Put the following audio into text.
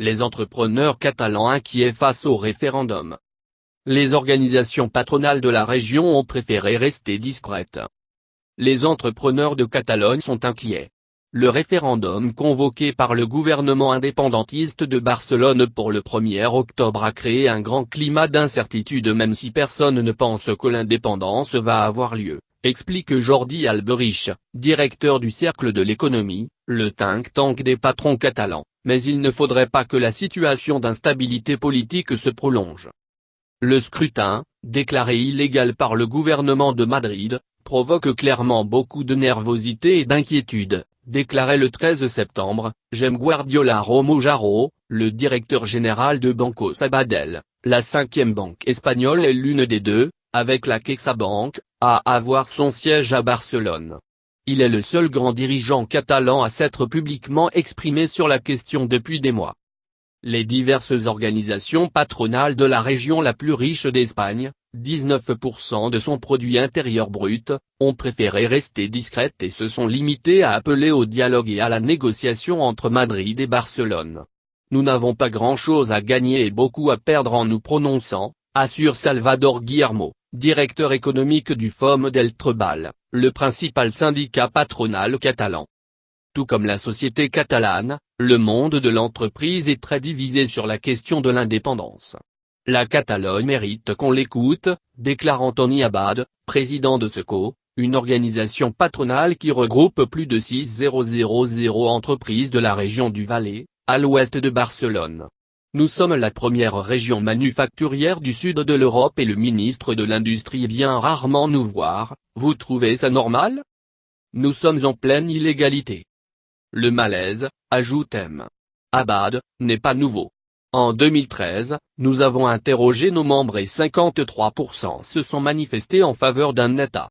Les entrepreneurs catalans inquiets face au référendum. Les organisations patronales de la région ont préféré rester discrètes. Les entrepreneurs de Catalogne sont inquiets. Le référendum convoqué par le gouvernement indépendantiste de Barcelone pour le 1er octobre a créé un grand climat d'incertitude même si personne ne pense que l'indépendance va avoir lieu, explique Jordi Alberich, directeur du Cercle de l'économie, le think tank des patrons catalans, mais il ne faudrait pas que la situation d'instabilité politique se prolonge. Le scrutin, déclaré illégal par le gouvernement de Madrid, provoque clairement beaucoup de nervosité et d'inquiétude, déclarait le 13 septembre, Jaime Guardiola Romujaro, le directeur général de Banco Sabadell, la cinquième banque espagnole est l'une des deux, avec la CaixaBank, à avoir son siège à Barcelone. Il est le seul grand dirigeant catalan à s'être publiquement exprimé sur la question depuis des mois. Les diverses organisations patronales de la région la plus riche d'Espagne, 19% de son produit intérieur brut, ont préféré rester discrètes et se sont limitées à appeler au dialogue et à la négociation entre Madrid et Barcelone. Nous n'avons pas grand-chose à gagner et beaucoup à perdre en nous prononçant, assure Salvador Guillermo, directeur économique du FOM del Treball, le principal syndicat patronal catalan. Tout comme la société catalane, le monde de l'entreprise est très divisé sur la question de l'indépendance. La Catalogne mérite qu'on l'écoute, déclare Antoni Abad, président de SECO, une organisation patronale qui regroupe plus de 6000 entreprises de la région du Valais, à l'ouest de Barcelone. Nous sommes la première région manufacturière du sud de l'Europe et le ministre de l'Industrie vient rarement nous voir, vous trouvez ça normal? Nous sommes en pleine illégalité. Le malaise, ajoute M. Abad, n'est pas nouveau. En 2013, nous avons interrogé nos membres et 53% se sont manifestés en faveur d'un État.